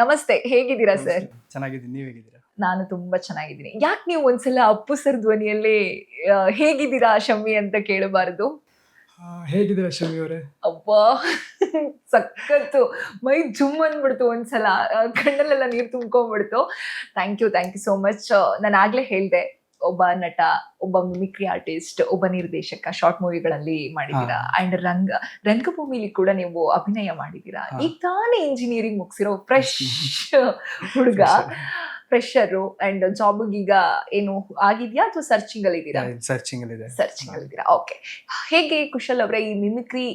ನಮಸ್ತೆ, ಹೇಗಿದ್ದೀರಾ ಸರ್? ಚೆನ್ನಾಗಿದ್ದೀನಿ, ನೀವ್ ಹೇಗಿದ್ದೀರಾ? ನಾನು ತುಂಬಾ ಚೆನ್ನಾಗಿದ್ದೀನಿ. ಯಾಕೆ ನೀವು ಒಂದ್ಸಲ ಅಪ್ಪು ಸರ್ ಧ್ವನಿಯಲ್ಲೇ ಹೇಗಿದ್ದೀರಾ ಶಮ್ಮಿ ಅಂತ ಕೇಳಬಾರದು? ಹೇಗಿದ್ದೀರಾ ಶಮಿ ಅವರೇ? ಅಬ್ಬಾ! ಸಖತ್ತು ಮೈ ಜುಮ್ ಅಂದ್ಬಿಡ್ತು ಒಂದ್ಸಲ. ಕಣ್ಣಲ್ಲೆಲ್ಲ ನೀರು ತುಂಬ್ಕೊಂಡ್ಬಿಡ್ತು. Thank you so much. ನಾನು ಆಗ್ಲೇ ಹೇಳ್ದೆ, ಒಬ್ಬ ನಟ, ಒಬ್ಬ ಮಿಮಿಕ್ರಿ ಆರ್ಟಿಸ್ಟ್, ಒಬ್ಬ ನಿರ್ದೇಶಕ, ಶಾರ್ಟ್ ಮೂವಿಗಳಲ್ಲಿ ಮಾಡಿದ್ದೀರಾ. ಅಂಡ್ ರಂಗಭೂಮಿಲಿ ಕೂಡ ನೀವು ಅಭಿನಯ ಮಾಡಿದ್ದೀರಾ. ಈಗ ತಾನೇ ಇಂಜಿನಿಯರಿಂಗ್ ಮುಗಿಸಿರೋ ಫ್ರೆಶ್ ಹುಡುಗ, ಫ್ರೆಶರು. ಅಂಡ್ ಜಾಬ್ಗೆ ಈಗ ಏನು ಆಗಿದ್ಯಾ ಅಥವಾ ಸರ್ಚಿಂಗ್ ಅಲ್ಲಿ ಇದ್ದೀರಾ? ಸರ್ಚಿಂಗ್ ಅಲ್ಲಿ ಇದ್ದೀರಾ? ಓಕೆ. ಹೇಗೆ ಕುಶಲ್ ಅವರ ಈ ಮಿಮಿಕ್ರಿ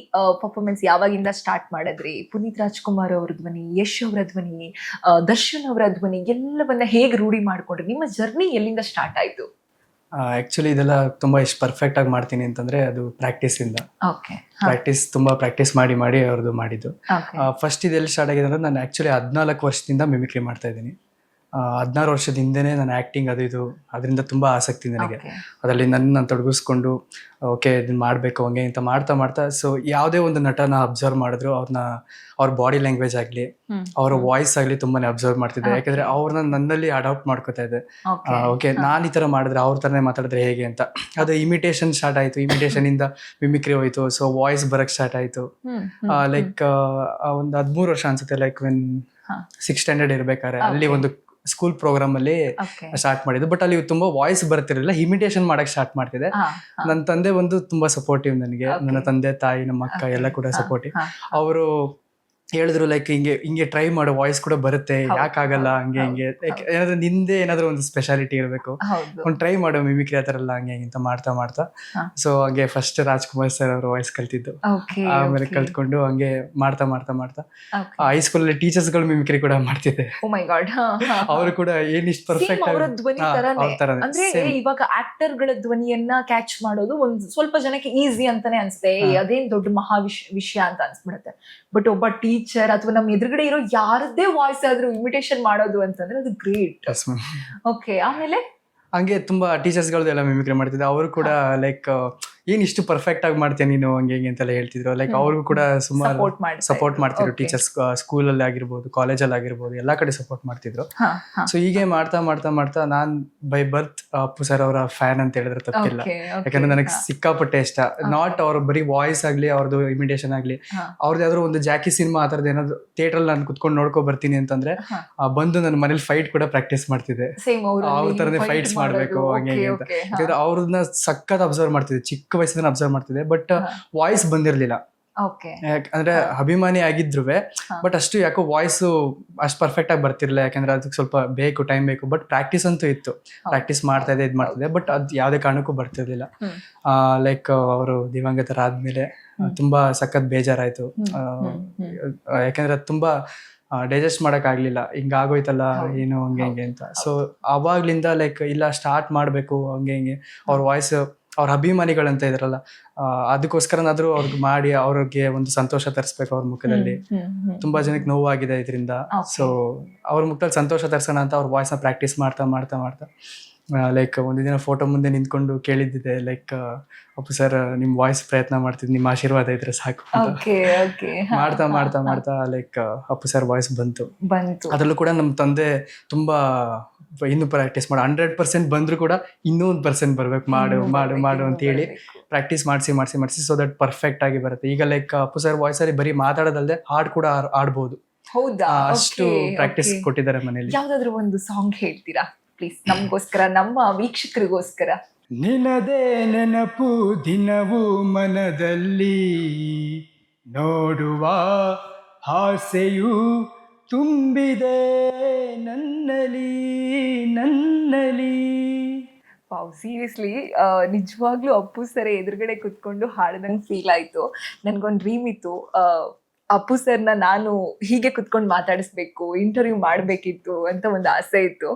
ಪರ್ಫಾರ್ಮೆನ್ಸ್ ಯಾವಾಗಿಂದ ಸ್ಟಾರ್ಟ್ ಮಾಡಿದ್ರಿ? ಪುನೀತ್ ರಾಜ್ಕುಮಾರ್ ಅವ್ರ ಧ್ವನಿ, ಯಶ್ ಅವರ ಧ್ವನಿ, ದರ್ಶನ್ ಅವರ ಧ್ವನಿ ಎಲ್ಲವನ್ನ ಹೇಗೆ ರೂಢಿ ಮಾಡ್ಕೊಂಡ್ರಿ? ನಿಮ್ಮ ಜರ್ನಿ ಎಲ್ಲಿಂದ ಸ್ಟಾರ್ಟ್ ಆಯ್ತು? ಆಕ್ಚುಲಿ ಇದೆಲ್ಲ ತುಂಬಾ ಎಷ್ಟು ಪರ್ಫೆಕ್ಟ್ ಆಗಿ ಮಾಡ್ತೀನಿ ಅಂತಂದ್ರೆ ಅದು ಪ್ರಾಕ್ಟೀಸ್ ಇಂದ. ತುಂಬಾ ಪ್ರಾಕ್ಟೀಸ್ ಮಾಡಿ ಮಾಡಿ ಅವ್ರದ್ದು ಮಾಡಿದ್ದು. ಫಸ್ಟ್ ಇದೆಲ್ಲಿ ಸ್ಟಾರ್ಟ್ ಆಗಿದೆ ಅಂದ್ರೆ, ನಾನು ಆಕ್ಚುಲಿ 14 ವರ್ಷದಿಂದ ಮಿಮಿಕ್ರಿ ಮಾಡ್ತಾ ಇದ್ದೀನಿ. 16 ವರ್ಷದ ಹಿಂದೆನೇ ನಾನು ಆ್ಯಕ್ಟಿಂಗ್ ಅದು ಇದು ಅದರಿಂದ ತುಂಬ ಆಸಕ್ತಿ ನನಗೆ. ಅದರಲ್ಲಿ ನಾನು ತೊಡಗಿಸ್ಕೊಂಡು ಓಕೆ ಇದನ್ನ ಮಾಡಬೇಕು ಹಂಗೆ ಅಂತ ಮಾಡ್ತಾ ಮಾಡ್ತಾ, ಸೊ ಯಾವುದೇ ಒಂದು ನಟನ ಅಬ್ಸರ್ವ್ ಮಾಡಿದ್ರು ಅವ್ರ ಬಾಡಿ ಲ್ಯಾಂಗ್ವೇಜ್ ಆಗಲಿ, ಅವರ ವಾಯ್ಸ್ ಆಗಲಿ ತುಂಬಾನೇ ಅಬ್ಸರ್ವ್ ಮಾಡ್ತಿದ್ದೆ. ಯಾಕಂದರೆ ಅವ್ರನ್ನ ನನ್ನಲ್ಲಿ ಅಡಾಪ್ಟ್ ಮಾಡ್ಕೋತಾ ಇದ್ದೆ. ಓಕೆ ನಾನು ಈ ಥರ ಮಾಡಿದ್ರೆ ಅವ್ರ ಥರನೇ ಮಾತಾಡಿದ್ರೆ ಹೇಗೆ ಅಂತ. ಅದು ಇಮಿಟೇಷನ್ ಸ್ಟಾರ್ಟ್ ಆಯಿತು, ಇಮಿಟೇಷನಿಂದ ಮಿಮಿಕ್ರಿ ಹೋಯಿತು. ಸೊ ವಾಯ್ಸ್ ಬರೋಕ್ಕೆ ಸ್ಟಾರ್ಟ್ ಆಯಿತು. ಲೈಕ್ ಒಂದು 13 ವರ್ಷ ಅನ್ಸುತ್ತೆ, ಲೈಕ್ ವೆನ್ 6th ಸ್ಟ್ಯಾಂಡರ್ಡ್ ಇರ್ಬೇಕಾದ್ರೆ ಅಲ್ಲಿ ಒಂದು ಸ್ಕೂಲ್ ಪ್ರೋಗ್ರಾಮ್ ಅಲ್ಲಿ ಸ್ಟಾರ್ಟ್ ಮಾಡಿದ್ದು. ಬಟ್ ಅಲ್ಲಿ ತುಂಬಾ ವಾಯ್ಸ್ ಬರ್ತಿರಲಿಲ್ಲ, ಇಮಿಟೇಷನ್ ಮಾಡಕ್ ಸ್ಟಾರ್ಟ್ ಮಾಡ್ತಿದ್ದೆ. ನನ್ನ ತಂದೆ ಒಂದು ತುಂಬಾ ಸಪೋರ್ಟಿವ್ ನನಗೆ. ನನ್ನ ತಂದೆ, ತಾಯಿ, ನಮ್ಮ ಅಕ್ಕ ಎಲ್ಲ ಕೂಡ ಸಪೋರ್ಟಿವ್. ಅವರು ಹೇಳಿದ್ರು ಲೈಕ್ ಹಿಂಗೆ ಟ್ರೈ ಮಾಡೋ, ವಾಯ್ಸ್ ಕೂಡ ಬರುತ್ತೆ, ಯಾಕಾಗಲ್ಲ ಹಂಗೆ ಹಿಂಗೆ, ಲೈಕ್ ಏನಾದ್ರು ನಿಂದೆ ಏನಾದ್ರು ಒಂದು ಸ್ಪೆಷಾಲಿಟಿ ಇರಬೇಕು, ಒಂದು ಟ್ರೈ ಮಾಡೋ ಮಿಮಿಕ್ರಿ ಆ ಥರ ಎಲ್ಲ ಹಂಗೆ ಅಂತ ಮಾಡ್ತಾ ಮಾಡ್ತಾ. ಸೊ ಹಂಗೆ ಫಸ್ಟ್ ರಾಜ್ಕುಮಾರ್ ಸರ್ ಅವ್ರ ವಾಯ್ಸ್ ಕಲ್ತಿದ್ದು. ಆಮೇಲೆ ಕಲ್ತ್ಕೊಂಡು ಹಂಗೆ ಮಾಡ್ತಾ ಮಾಡ್ತಾ ಮಾಡ್ತಾ ಹೈಸ್ಕೂಲಲ್ಲಿ ಟೀಚರ್ಸ್ಗಳು ಮಿಮಿಕ್ರಿ ಕೂಡ ಮಾಡ್ತಿದ್ದೆ. ಅವರು ಕೂಡ ಏನಿಷ್ಟು ಪರ್ಫೆಕ್ಟ್ ಅಂದ್ರೆ ಇವಾಗ ಆಕ್ಟರ್ ಗಳ ಧ್ವನಿಯನ್ನ ಕ್ಯಾಚ್ ಮಾಡೋದು ಒಂದ್ ಸ್ವಲ್ಪ ಜನಕ್ಕೆ ಈಸಿ ಅಂತಾನೆ ಅನ್ಸುತ್ತೆ, ಅದೇನ್ ದೊಡ್ಡ ಮಹಾ ವಿಷಯ ಅಂತ ಅನ್ಸ್ಬಿಡುತ್ತೆ. ಬಟ್ ಒಬ್ಬ ಟೀಚರ್ ಅಥವಾ ನಮ್ಮ ಎದುರುಗಡೆ ಇರೋ ಯಾರದ್ದೇ ವಾಯ್ಸ್ ಆದ್ರೂ ಇಮಿಟೇಷನ್ ಮಾಡೋದು ಅಂತಂದ್ರೆ ಅದು ಗ್ರೇಟ್. ಓಕೆ, ಆಮೇಲೆ ಹಂಗೆ ತುಂಬಾ ಟೀಚರ್ಸ್ಗಳದ್ದು ಎಲ್ಲ ಮಿಮಿಕ್ರಿ ಮಾಡ್ತಿದ್ದೆ. ಅವರು ಕೂಡ ಲೈಕ್ ಏನ್ ಇಷ್ಟು ಪರ್ಫೆಕ್ಟ್ ಆಗಿ ಮಾಡ್ತೀಯ ನೀನು ಹಂಗೆ ಹಿಂಗೆ ಅಂತೆಲ್ಲ ಹೇಳ್ತಿದ್ರು. ಲೈಕ್ ಅವ್ರಿಗೂ ಕೂಡ ಸುಮಾರು ಸಪೋರ್ಟ್ ಮಾಡ್ತಿದ್ರು ಟೀಚರ್ಸ್, ಸ್ಕೂಲಲ್ಲಿ ಆಗಿರ್ಬೋದು, ಕಾಲೇಜಲ್ಲಿ ಆಗಿರ್ಬೋದು, ಎಲ್ಲಾ ಕಡೆ ಸಪೋರ್ಟ್ ಮಾಡ್ತಿದ್ರು. ಸೊ ಹೀಗೆ ಮಾಡ್ತಾ ಮಾಡ್ತಾ ಮಾಡ್ತಾ ನಾನ್ ಬೈ ಬರ್ತ್ ಅಪ್ಪು ಸರ್ ಅವರ ಫ್ಯಾನ್ ಅಂತ ಹೇಳಿದ್ರೆ ತಪ್ಪಿಲ್ಲ. ಯಾಕಂದ್ರೆ ನನಗೆ ಸಿಕ್ಕಾಪಟ್ಟೆ ಇಷ್ಟ. ನಾಟ್ ಅವ್ರ ಬರೀ ವಾಯ್ಸ್ ಆಗ್ಲಿ, ಅವ್ರದ್ದು ಇಮಿಟೇಷನ್ ಆಗ್ಲಿ, ಅವ್ರದ್ದು ಯಾವ್ದಾದ್ರು ಒಂದು ಜಾಕಿ ಸಿನಿಮಾ ಆ ಥರದ್ದು ಏನಾದ್ರು ಥಿಯೇಟರ್ ನಾನು ಕುತ್ಕೊಂಡು ನೋಡ್ಕೊ ಬರ್ತೀನಿ ಅಂತಂದ್ರೆ ಬಂದು ನನ್ನ ಮನೇಲಿ ಫೈಟ್ ಕೂಡ ಪ್ರಾಕ್ಟೀಸ್ ಮಾಡ್ತಿದ್ದೆ. ಅವ್ರ ತರನೇ ಫೈಟ್ಸ್ ಮಾಡ್ಬೇಕು ಹಂಗೆ ಅಂತ. ಯಾಕಂದ್ರೆ ಅವ್ರನ್ನ ಸಖತ್ ಅಬ್ಸರ್ವ್ ಮಾಡ್ತಿದ್ದೆ, ಚಿಕ್ಕ ವಯಸ್ಸಿಂದ ಅಬ್ಸರ್ವ್ ಮಾಡ್ತಿದ್ದೆ. ಬಟ್ ವಾಯ್ಸ್ ಬಂದಿರ್ಲಿಲ್ಲ. ಅಂದ್ರೆ ಅಭಿಮಾನಿ ಆಗಿದ್ರು, ಬಟ್ ಅಷ್ಟು ಯಾಕೋ ವಾಯ್ಸ್ ಅಷ್ಟು ಪರ್ಫೆಕ್ಟ್ ಆಗಿ ಬರ್ತಿರ್ಲಿಲ್ಲ. ಯಾಕಂದ್ರೆ ಅದಕ್ಕೆ ಸ್ವಲ್ಪ ಬೇಕು, ಟೈಮ್ ಬೇಕು. ಬಟ್ ಪ್ರಾಕ್ಟೀಸ್ ಅಂತೂ ಇತ್ತು, ಪ್ರಾಕ್ಟೀಸ್ ಮಾಡ್ತಾ ಇದ್ದೆ, ಮಾಡ್ತಿದ್ದೆ. ಬಟ್ ಅದು ಯಾವುದೇ ಕಾರಣಕ್ಕೂ ಬರ್ತಿರ್ಲಿಲ್ಲ. ಲೈಕ್ ಅವರು ದಿವಂಗತರಾದ್ಮೇಲೆ ತುಂಬಾ ಸಖತ್ ಬೇಜಾರಾಯ್ತು. ಯಾಕಂದ್ರೆ ಅದು ತುಂಬಾ ಡೈಜೆಸ್ಟ್ ಮಾಡಕ್ ಆಗ್ಲಿಲ್ಲ, ಹಿಂಗಾಗೋಯ್ತಲ್ಲ ಏನು ಹಂಗೆ ಹಿಂಗೆ ಅಂತ. ಸೊ ಅವಾಗ್ಲಿಂದ ಲೈಕ್ ಇಲ್ಲ ಸ್ಟಾರ್ಟ್ ಮಾಡ್ಬೇಕು ಹಂಗೆ ಹಿಂಗೆ. ಅವ್ರ ವಾಯ್ಸ್, ಅವ್ರ ಅಭಿಮಾನಿಗಳಂತ ಇದ್ರಲ್ಲ, ಅದಕ್ಕೋಸ್ಕರನಾದ್ರೂ ಅವ್ರಿಗೆ ಮಾಡಿ ಅವ್ರಿಗೆ ಒಂದು ಸಂತೋಷ ತರಿಸ್ಬೇಕು ಅವ್ರ ಮುಖದಲ್ಲಿ. ತುಂಬಾ ಜನಕ್ಕೆ ನೋವಾಗಿದೆ ಇದರಿಂದ. ಸೊ ಅವ್ರ ಮುಖದಲ್ಲಿ ಸಂತೋಷ ತರ್ಸೋಣ ಅಂತ ಅವ್ರ ವಾಯ್ಸ್ನ ಪ್ರಾಕ್ಟೀಸ್ ಮಾಡ್ತಾ ಮಾಡ್ತಾ ಮಾಡ್ತಾ ಲೈಕ್ ಒಂದು ದಿನ ಫೋಟೋ ಮುಂದೆ ನಿಂತ್ಕೊಂಡು ಕೇಳಿದ್ದೆ, ಲೈಕ್ ಅಪ್ಪು ಸರ್ ನಿಮ್ ವಾಯ್ಸ್ ಪ್ರಯತ್ನ ಮಾಡ್ತಿದ್, ನಿಮ್ಮ ಆಶೀರ್ವಾದ ಇದ್ರೆ ಸಾಕು. ಮಾಡ್ತಾ ಮಾಡ್ತಾ ಮಾಡ್ತಾ ಲೈಕ್ ಅಪ್ಪು ಸರ್ ವಾಯ್ಸ್ ಬಂತು. ಅದ್ರಲ್ಲೂ ಕೂಡ ನಮ್ಮ ತಂದೆ ತುಂಬಾ ಇನ್ನೂ ಪ್ರಾಕ್ಟೀಸ್ ಮಾಡು, 100% ಬಂದ್ರು ಕೂಡ ಇನ್ನೂ 1% ಬರ್ಬೇಕು, ಮಾಡು ಮಾಡು ಮಾಡು ಅಂತ ಹೇಳಿ ಪ್ರಾಕ್ಟೀಸ್ ಮಾಡಿಸಿ ಸೊ ದಟ್ ಪರ್ಫೆಕ್ಟ್ ಆಗಿ ಬರುತ್ತೆ. ಈಗ ಲೈಕ್ ಅಪ್ಪು ಸರ್ ವಾಯ್ಸ್ ಅಲ್ಲಿ ಬರೀ ಮಾತಾಡೋದಲ್ಲದೆ ಹಾಡ್ ಕೂಡ ಆಡ್ಬೋದು. ಅಷ್ಟು ಪ್ರಾಕ್ಟೀಸ್ ಕೊಟ್ಟಿದ್ದಾರೆ ಮನೇಲಿ. ಯಾವ್ದಾದ್ರು ಒಂದು ಸಾಂಗ್ ಹೇಳ್ತೀರಾ ಪ್ಲೀಸ್, ನಮಗೋಸ್ಕರ, ನಮ್ಮ ವೀಕ್ಷಕರಿಗೋಸ್ಕರ? ನಿನದೇ ನೆನಪು ದಿನವೂ ಮನದಲ್ಲಿ, ನೋಡುವ ಆಸೆಯು ತುಂಬಿದೆ ನನ್ನಲ್ಲಿ ನನ್ನಲ್ಲಿ. ಸೀರಿಯಸ್ಲಿ ನಿಜವಾಗ್ಲೂ ಅಪ್ಪು ಸರ್ ಎದುರುಗಡೆ ಕುತ್ಕೊಂಡು ಹಾಡ್ದಂಗೆ ಫೀಲ್ ಆಯ್ತು. ನನ್ಗೊಂದು ಡ್ರೀಮ್ ಇತ್ತು, ಅಪ್ಪು ಸರ್ನ ನಾನು ಹೀಗೆ ಕುತ್ಕೊಂಡು ಮಾತಾಡಿಸ್ಬೇಕು, ಇಂಟರ್ವ್ಯೂ ಮಾಡಬೇಕಿತ್ತು ಅಂತ ಒಂದು ಆಸೆ ಇತ್ತು.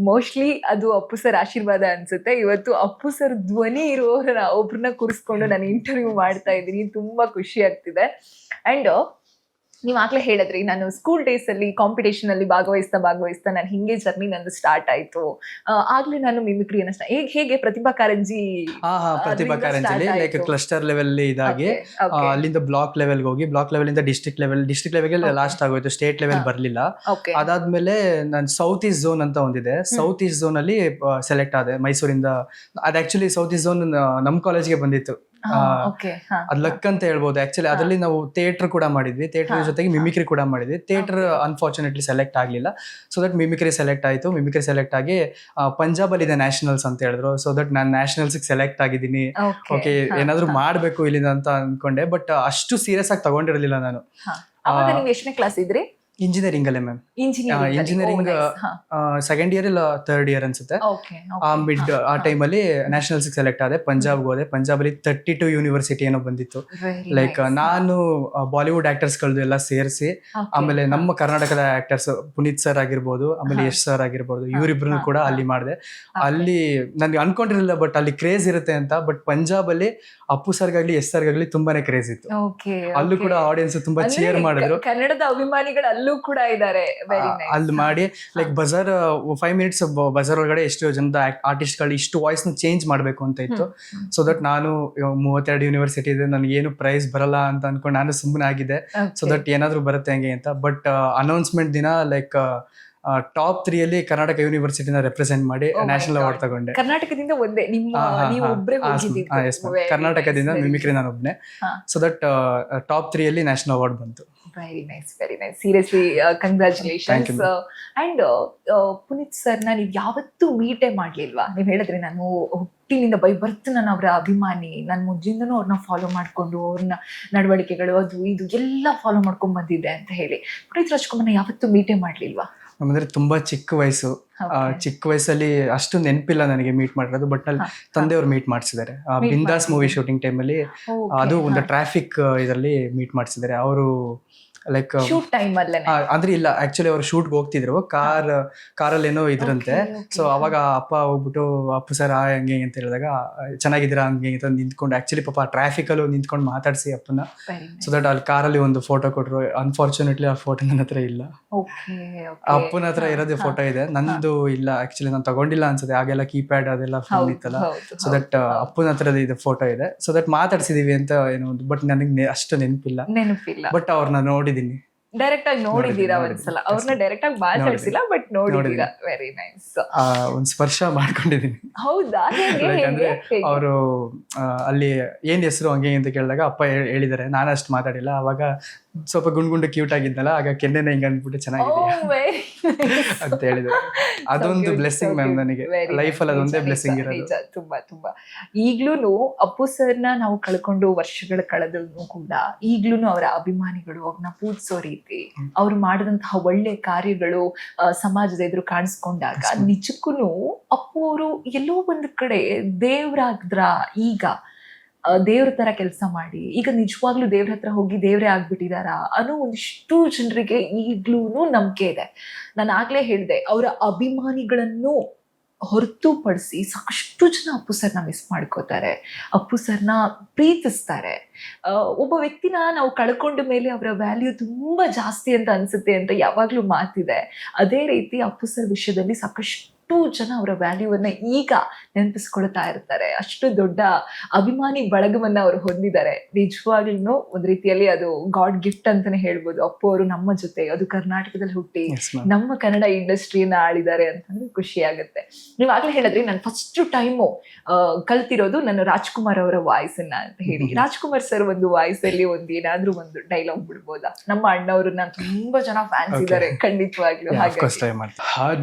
ಮೋಸ್ಟ್ಲಿ ಅದು ಅಪ್ಪು ಸರ್ ಆಶೀರ್ವಾದ ಅನ್ಸುತ್ತೆ. ಇವತ್ತು ಅಪ್ಪು ಸರ್ ಧ್ವನಿ ಇರೋರನ್ನ ಒಬ್ರನ್ನ ಕೂರಿಸ್ಕೊಂಡು ನಾನು ಇಂಟರ್ವ್ಯೂ ಮಾಡ್ತಾ ಇದ್ದೀನಿ. ತುಂಬಾ ಖುಷಿ ಆಗ್ತಿದೆ. ಅಂಡ್ ನೀವ್ ಆಗ್ಲೇ ಹೇಳಿದ್ರಿ, ನಾನು ಸ್ಕೂಲ್ ಡೇಸ್ ಅಲ್ಲಿ ಕಾಂಪಿಟೇಷನ್ ಅಲ್ಲಿ ಭಾಗವಹಿಸ್ತಾ ನಾನು ಹಿಂಗೆ ಜರ್ನಿ ನಂದು ಸ್ಟಾರ್ಟ್ ಆಯ್ತು. ಆಗ್ಲೇ ನಾನು ಮಿಮಿಕ್ರಿಯನ್ನ ಹೇಗೆ ಪ್ರತಿಭಾ ಕಾರಂಜಿ. ಪ್ರತಿಭಾ ಕಾರಂಜಿಲಿ ಲೈಕ್ ಕ್ಲಸ್ಟರ್ ಲೆವೆಲ್ ಇದಾಗಿ ಅಲ್ಲಿಂದ ಬ್ಲಾಕ್ ಲೆವೆಲ್ಗೆ ಹೋಗಿ, ಬ್ಲಾಕ್ ಲೆವೆಲ್ ಇಂದ ಡಿಸ್ಟ್ರಿಕ್ಟ್ ಲೆವೆಲ್ಗೆ ಲಾಸ್ಟ್ ಆಗೋಯ್ತು, ಸ್ಟೇಟ್ ಲೆವೆಲ್ ಬರ್ಲಿಲ್ಲ. ಅದಾದ್ಮೇಲೆ ನಾನು ಸೌತ್ ಈಸ್ಟ್ ಝೋನ್ ಅಂತ ಒಂದಿದೆ, ಸೌತ್ ಈಸ್ಟ್ ಝೋನ್ ಅಲ್ಲಿ ಸೆಲೆಕ್ಟ್ ಆದೆ ಮೈಸೂರಿಂದ. ಅದ್ ಆಕ್ಚುಲಿ ಸೌತ್ ಈಸ್ಟ್ ಝೋನ್ ನಮ್ ಕಾಲೇಜ್ಗೆ ಬಂದಿತ್ತು. ಅದ್ ಲಕ್ ಅಂತ ಹೇಳ್ಬೋದು. ಆಕ್ಚುಲಿ ಅದರಲ್ಲಿ ನಾವು ಥಿಯೇಟರ್ ಕೂಡ ಮಾಡಿದ್ವಿ, ಥಿಯೇಟರ್ ಜೊತೆಗೆ ಮಿಮಿಕ್ರಿ ಕೂಡ ಮಾಡಿದ್ವಿ. ಥಿಯೇಟರ್ ಅನ್ಫಾರ್ಚುನೇಟ್ಲಿ ಸೆಲೆಕ್ಟ್ ಆಗ್ಲಿಲ್ಲ, ಸೊ ದಟ್ ಮಿಮಿಕ್ರಿ ಸೆಲೆಕ್ಟ್ ಆಯ್ತು. ಮಿಮಿಕ್ರಿ ಸೆಲೆಕ್ಟ್ ಆಗಿ ಪಂಜಾಬ್ ಅಲ್ಲಿ ಇದೆ ನ್ಯಾಷನಲ್ಸ್ ಅಂತ ಹೇಳಿದ್ರು, ಸೊ ದಟ್ ನಾನು ನ್ಯಾಷನಲ್ಸ್ ಸೆಲೆಕ್ಟ್ ಆಗಿದ್ದೀನಿ. ಓಕೆ, ಏನಾದ್ರು ಮಾಡ್ಬೇಕು ಇಲ್ಲಿಂದ ಅಂತ ಅನ್ಕೊಂಡೆ, ಬಟ್ ಅಷ್ಟು ಸೀರಿಯಸ್ ಆಗಿ ತಗೊಂಡಿರ್ಲಿಲ್ಲ ನಾನು. ಎಷ್ಟನೇ ಕ್ಲಾಸ್ ಇದ್ರಿ? ಇಂಜಿನಿಯರಿಂಗ್ ಅಲ್ಲೇ ಮ್ಯಾಮ್, ಇಂಜಿನಿಯರಿಂಗ್ ಸೆಕೆಂಡ್ ಇಯರ್ ಇಲ್ಲ ಥರ್ಡ್ ಇಯರ್ ಅನ್ಸುತ್ತೆ. ಆ ಟೈಮಲ್ಲಿ ನ್ಯಾಷನಲ್ಸ್ ಸೆಲೆಕ್ಟ್ ಆದೆ, ಪಂಜಾಬ್ಗೆ ಹೋದೆ. ಪಂಜಾಬ್ ಅಲ್ಲಿ 32 ಯೂನಿವರ್ಸಿಟಿ ಏನೋ ಬಂದಿತ್ತು. ಲೈಕ್ ನಾನು ಬಾಲಿವುಡ್ ಆಕ್ಟರ್ಸ್ ಗಳದ್ದು ಎಲ್ಲ ಸೇರಿಸಿ, ಆಮೇಲೆ ನಮ್ಮ ಕರ್ನಾಟಕದ ಆಕ್ಟರ್ಸ್ ಪುನೀತ್ ಸರ್ ಆಗಿರ್ಬೋದು, ಆಮೇಲೆ ಯಶ್ ಸರ್ ಆಗಿರ್ಬೋದು, ಇವರಿಬ್ರು ಕೂಡ ಅಲ್ಲಿ ಮಾಡಿದೆ. ಅಲ್ಲಿ ನನ್ಗೆ ಅನ್ಕೊಂಡಿರಲಿಲ್ಲ ಬಟ್ ಅಲ್ಲಿ ಕ್ರೇಜ್ ಇರುತ್ತೆ ಅಂತ. ಬಟ್ ಪಂಜಾಬ್ ಅಲ್ಲಿ ಅಪ್ಪು ಸರ್ಗಾಗ್ಲಿ ಯಶ್ ಸರ್ಗಾಗ್ಲಿ ತುಂಬಾನೇ ಕ್ರೇಜ್ ಇತ್ತು. ಅಲ್ಲೂ ಕೂಡ ಆಡಿಯನ್ಸ್ ತುಂಬಾ ಚೇರ್ ಮಾಡಿದ್ರು. ಕನ್ನಡದ ಅಭಿಮಾನಿಗಳು ಅಲ್ಲೂ ಕೂಡ ಇದ್ದಾರೆ. ಅಲ್ಲಿ ಮಾಡಿ ಲೈಕ್ ಬಜಾರ್ 5 ಮಿನಿಟ್ಸ್ ಬಜಾರ್ ಒಳಗಡೆ ಎಷ್ಟು ಜನದ ಆರ್ಟಿಸ್ಟ್ ಗಳು ಇಷ್ಟು ವಾಯ್ಸ್ ನ ಚೇಂಜ್ ಮಾಡ್ಬೇಕು ಅಂತ ಇತ್ತು. ಸೊ ದಟ್ ನಾನು 32 ಯೂನಿವರ್ಸಿಟಿ ಇದೆ, ನನಗೆ ಏನು ಪ್ರೈಸ್ ಬರಲ್ಲ ಅಂತ ಅನ್ಕೊಂಡು ನಾನು ಸುಮ್ಮನೆ ಆಗಿದೆ. ಸೊ ದಟ್ ಏನಾದ್ರು ಬರುತ್ತೆ ಹಂಗೆ ಅಂತ. ಬಟ್ ಅನೌನ್ಸ್ಮೆಂಟ್ ದಿನ ಲೈಕ್ ಟಾಪ್ 3 ಅಲ್ಲಿ ಕರ್ನಾಟಕ ಯೂನಿವರ್ಸಿಟಿನ ರೆಪ್ರೆಸೆಂಟ್ ಮಾಡಿ ನ್ಯಾಷನಲ್ ಅವಾರ್ಡ್ ತಗೊಂಡೆ. ಕರ್ನಾಟಕದಿಂದ ಒಂದೇ ನೀವು ಒಬ್ಬರೇ ಹೋಗಿದ್ದೀರಿ? ಕರ್ನಾಟಕದಿಂದ ಮಿಮಿಕ್ರಿ ನಾನು ಒಬ್ಬನೇ. ಸೊ ದಟ್ ಟಾಪ್ 3 ಅಲ್ಲಿ ನ್ಯಾಷನಲ್ ಅವಾರ್ಡ್ ಬಂತು. Very nice, very nice. Seriously congratulations. And Puneeth ಸರ್ನ ನೀವು ಯಾವತ್ತೂ ಮೀಟೇ ಮಾಡ್ಲಿಲ್ವಾ? ನೀವ್ ಹೇಳಿದ್ರಿ ನಾನು ಹುಟ್ಟಿನಿಂದ ಬೈ ಬರ್ತ್ ನಾನು ಅವರ ಅಭಿಮಾನಿ, ನಾನು ಮುಂಜಿಂದನೂ ಅವ್ರನ್ನ ಫಾಲೋ ಮಾಡ್ಕೊಂಡು ಅವ್ರನ್ನ ನಡವಳಿಕೆಗಳು ಅದು ಇದು ಎಲ್ಲ ಫಾಲೋ ಮಾಡ್ಕೊಂಡ್ ಬಂದಿದ್ದೆ ಅಂತ ಹೇಳಿ. ಪುನೀತ್ ರಾಜ್ಕುಮಾರ್ನ ಯಾವತ್ತೂ ಮೀಟೇ ಮಾಡ್ಲಿಲ್ವಾ? ಅಂದ್ರೆ ತುಂಬಾ ಚಿಕ್ಕ ವಯಸ್ಸು, ಚಿಕ್ಕ ವಯಸ್ಸಲ್ಲಿ ಅಷ್ಟು ನೆನಪಿಲ್ಲ ನನಗೆ ಮೀಟ್ ಮಾಡಿರೋದು. ಬಟ್ ಅಲ್ಲಿ ತಂದೆಯವ್ರು ಮೀಟ್ ಮಾಡಿಸಿದ್ದಾರೆ ಬಿಂದಾಸ್ ಮೂವಿ ಶೂಟಿಂಗ್ ಟೈಮಲ್ಲಿ. ಅದು ಒಂದು ಟ್ರಾಫಿಕ್ ಇದರಲ್ಲಿ ಮೀಟ್ ಮಾಡಿಸಿದ್ದಾರೆ ಅವರು. ಲೈಕ್ ಶೂಟ್ ಟೈಮ್ ಅಲ್ಲೇ ಅಂದ್ರೆ ಇಲ್ಲ, ಆಕ್ಚುಲಿ ಅವ್ರು ಶೂಟ್ಗೆ ಹೋಗ್ತಿದ್ರು, ಕಾರಲ್ಲಿ ಏನೋ ಇದ್ರಂತೆ. ಸೊ ಅವಾಗ ಅಪ್ಪ ಹೋಗ್ಬಿಟ್ಟು ಅಪ್ಪು ಸರ್ ಹಂಗೆ ಅಂತ ಹೇಳಿದಾಗ ಚೆನ್ನಾಗಿದ್ದೀರಾ ಹಂಗೆ ಅಂತ ನಿಂತ್ಕೊಂಡು, ಆಕ್ಚುಲಿ ಪಾಪ ಟ್ರಾಫಿಕ್ ಅಲ್ಲಿ ನಿಂತ್ಕೊಂಡು ಮಾತಾಡ್ಸಿ ಅಪ್ಪನ. ಸೊ ದಟ್ ಅಲ್ಲಿ ಕಾರಲ್ಲಿ ಒಂದು ಫೋಟೋ ಕೊಟ್ರು. ಅನ್ಫಾರ್ಚುನೇಟ್ಲಿ ಆ ಫೋಟೋ ನನ್ನ ಹತ್ರ ಇಲ್ಲ. ಅಪ್ಪನ ಹತ್ರ ಇರೋದೇ ಫೋಟೋ ಇದೆ, ನಂದು ಇಲ್ಲ. ಆಕ್ಚುಲಿ ನಾನು ತಗೊಂಡಿಲ್ಲ ಅನ್ಸುತ್ತೆ, ಆಗೆಲ್ಲ ಕೀಪ್ಯಾಡ್ ಅದೆಲ್ಲ ಫೋನ್ ಇತ್ತಲ್ಲ. ಸೊ ದಟ್ ಅಪ್ಪನ ಹತ್ರದ ಇದು ಫೋಟೋ ಇದೆ. ಸೊ ದಟ್ ಮಾತಾಡ್ಸಿದೀವಿ ಅಂತ ಏನೋ ಒಂದು. ಬಟ್ ನನಗೆ ಅಷ್ಟು ನೆನಪಿಲ್ಲ. ಬಟ್ ಅವ್ರನ್ನ ನೋಡಿದೀನಿ, ಡೈರೆಕ್ಟ್ ಆಗಿ ನೋಡಿದೀರಾ ಒಂದ್ಸಲ? ಅವ್ರನ್ನ ಡೈರೆಕ್ಟ್ ಆಗಿ ಮಾತಾಡ್ಸಿಲ್ಲ, ಬಟ್ ನೋಡಿದೀರಾ. Very nice. ಒಂದ್ ಸ್ಪರ್ಶ ಮಾಡ್ಕೊಂಡಿದೀನಿ. ಹೌದಾ? ಅಂದ್ರೆ ಅವರು ಅಲ್ಲಿ ಏನ್ ಹೆಸರು ಹಂಗೆ ಅಂತ ಕೇಳಿದಾಗ ಅಪ್ಪ ಹೇಳಿದಾರೆ. ನಾನು ಅಷ್ಟು ಮಾತಾಡಿಲ್ಲ. ಅವಾಗ ಸ್ವಲ್ಪ ಗುಂಡು ಕ್ಯೂಟ್ ಆಗಿದ್ದಲ್ಲ, ಆಗ ಕೆನ್ನೆನ ಹಿಂಗ ಅಂದ್ಬಿಟ್ಟು ಚೆನ್ನಾಗಿದೆ ಅಂತ ಹೇಳಿದ್ರು. ಅದೊಂದು ಬ್ಲೆಸ್ಸಿಂಗ್ ಮ್ಯಾಮ್ ನನಗೆ ಲೈಫ್ ಅಲ್ಲಿ, ಅದೊಂದೇ ಬ್ಲೆಸ್ಸಿಂಗ್ ಇರೋದು. ತುಂಬಾ ತುಂಬಾ. ಈಗ್ಲೂನು ಅಪ್ಪು ಸರ್ನ ನಾವು ಕಳ್ಕೊಂಡು ವರ್ಷಗಳು ಕಳೆದ್ರು ಕೂಡ ಈಗ್ಲೂನು ಅವರ ಅಭಿಮಾನಿಗಳು ಅವ್ರನ್ನ ಪೂಜಿಸೋ ರೀತಿ, ಅವ್ರು ಮಾಡಿದಂತಹ ಒಳ್ಳೆ ಕಾರ್ಯಗಳು ಸಮಾಜದ ಎದುರು ಕಾಣಿಸ್ಕೊಂಡಾಗ ನಿಜಕ್ಕೂ ಅಪ್ಪು ಅವರು ಎಲ್ಲೋ ಒಂದು ಕಡೆ ದೇವ್ರಾದ್ರ. ಈಗ ದೇವ್ರ ತರ ಕೆಲಸ ಮಾಡಿ ಈಗ ನಿಜವಾಗ್ಲೂ ದೇವ್ರ ಹತ್ರ ಹೋಗಿ ದೇವ್ರೇ ಆಗ್ಬಿಟ್ಟಿದಾರ ಅನ್ನೋ ಒಂದಿಷ್ಟು ಜನರಿಗೆ ಈಗ್ಲೂನು ನಂಬಿಕೆ ಇದೆ. ನಾನು ಆಗ್ಲೇ ಹೇಳಿದೆ, ಅವರ ಅಭಿಮಾನಿಗಳನ್ನು ಹೊರತುಪಡಿಸಿ ಸಾಕಷ್ಟು ಜನ ಅಪ್ಪು ಸರ್ನ ಮಿಸ್ ಮಾಡ್ಕೋತಾರೆ, ಅಪ್ಪು ಸರ್ನ ಪ್ರೀತಿಸ್ತಾರೆ. ಒಬ್ಬ ವ್ಯಕ್ತಿನ ನಾವು ಕಳ್ಕೊಂಡ ಮೇಲೆ ಅವರ ವ್ಯಾಲ್ಯೂ ತುಂಬಾ ಜಾಸ್ತಿ ಅಂತ ಅನ್ಸುತ್ತೆ ಅಂತ ಯಾವಾಗ್ಲೂ ಮಾತಿದೆ. ಅದೇ ರೀತಿ ಅಪ್ಪು ಸರ್ ವಿಷಯದಲ್ಲಿ ಸಾಕಷ್ಟು ಜನ ಅವರ ವ್ಯಾಲ್ಯೂವನ್ನ ಈಗ ನೆನಪಿಸ್ಕೊಳ್ತಾ ಇರ್ತಾರೆ. ಅಷ್ಟು ದೊಡ್ಡ ಅಭಿಮಾನಿ ಬಳಗವನ್ನ ಅವರು ಹೊಂದಿದ್ದಾರೆ. ನಿಜವಾಗ್ಲೂ ಒಂದ್ ರೀತಿಯಲ್ಲಿ ಅದು ಗಾಡ್ ಗಿಫ್ಟ್ ಅಂತಾನೆ ಹೇಳ್ಬೋದು. ಅಪ್ಪು ಅವರು ನಮ್ಮ ಜೊತೆ, ಅದು ಕರ್ನಾಟಕದಲ್ಲಿ ಹುಟ್ಟಿ ನಮ್ಮ ಕನ್ನಡ ಇಂಡಸ್ಟ್ರಿಯನ್ನ ಆಳಿದ್ದಾರೆ ಅಂತಂದ್ರೆ ಖುಷಿ ಆಗುತ್ತೆ. ನೀವ್ ಆಗ್ಲೇ ಹೇಳಿದ್ರಿ ನಾನು ಫಸ್ಟ್ ಟೈಮು ಕಲ್ತಿರೋದು ನಾನು ರಾಜ್ಕುಮಾರ್ ಅವರ ವಾಯ್ಸ್ ಅನ್ನ ಅಂತ ಹೇಳಿ. ರಾಜ್ಕುಮಾರ್ ಸರ್ ಒಂದು ವಾಯ್ಸ್ ಅಲ್ಲಿ ಏನಾದ್ರೂ ಒಂದು ಡೈಲಾಗ್ ಬಿಡ್ಬೋದಾ? ನಮ್ಮ ಅಣ್ಣವ್ರನ್ನ ತುಂಬಾ ಜನ ಫ್ಯಾನ್ಸ್ ಇದ್ದಾರೆ ಖಂಡಿತವಾಗ್ಲೂ.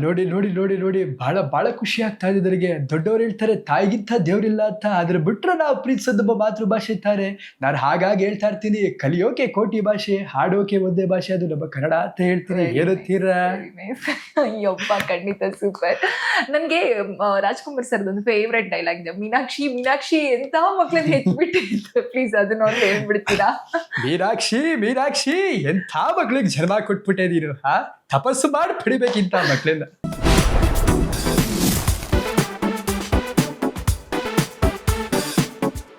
ನೋಡಿ ನೋಡಿ ನೋಡಿ ನೋಡಿ ಬಹಳ ಬಹಳ ಖುಷಿ ಆಗ್ತಾ ಇದೆ ನನಗೆ. ದೊಡ್ಡವ್ರು ಹೇಳ್ತಾರೆ ತಾಯಿಗಿಂತ ದೇವ್ರಿಲ್ಲ ಅಂತ, ಆದ್ರೆ ಬಿಟ್ರೆ ನಾವು ಪ್ರೀತಿಸೋದೊಬ್ಬ ಮಾತೃಭಾಷೆ ಇರ್ತಾರೆ. ನಾನು ಹಾಗಾಗಿ ಹೇಳ್ತಾ ಇರ್ತೀನಿ, ಕಲಿಯೋಕೆ ಕೋಟಿ ಭಾಷೆ, ಹಾಡೋಕೆ ಒಂದೇ ಭಾಷೆ, ಅದು ನಮ್ಮ ಕನ್ನಡ ಅಂತ ಹೇಳ್ತೀನಿ. ಏನಂತೀರಾ? ಅಯ್ಯಪ್ಪ, ಖಂಡಿತ ಸೂಪರ್. ನನ್ಗೆ ರಾಜ್ಕುಮಾರ್ ಸರ್ ಒಂದು ಫೇವ್ರೆಟ್ ಡೈಲಾಗ್ ಇದೆ, ಮೀನಾಕ್ಷಿ ಮೀನಾಕ್ಷಿ ಎಂತ ಮಕ್ಳನ್ನ ಹೆತ್ಬಿಟ್ಟಿತ್ತು. ಪ್ಲೀಸ್ ಅದನ್ನ ಒಂದು ಹೇಳ್ಬಿಡ್ತೀರಾ? ಮೀನಾಕ್ಷಿ ಮೀನಾಕ್ಷಿ ಎಂಥ ಮಕ್ಳಿಗೆ ಜನ್ಮ ಕೊಟ್ಬಿಟ್ಟೆ ನೀನು, ತಪಸ್ಸು ಮಾಡಿ ಪಡಿಬೇಕಿಂತ ಮಕ್ಳನ್ನ.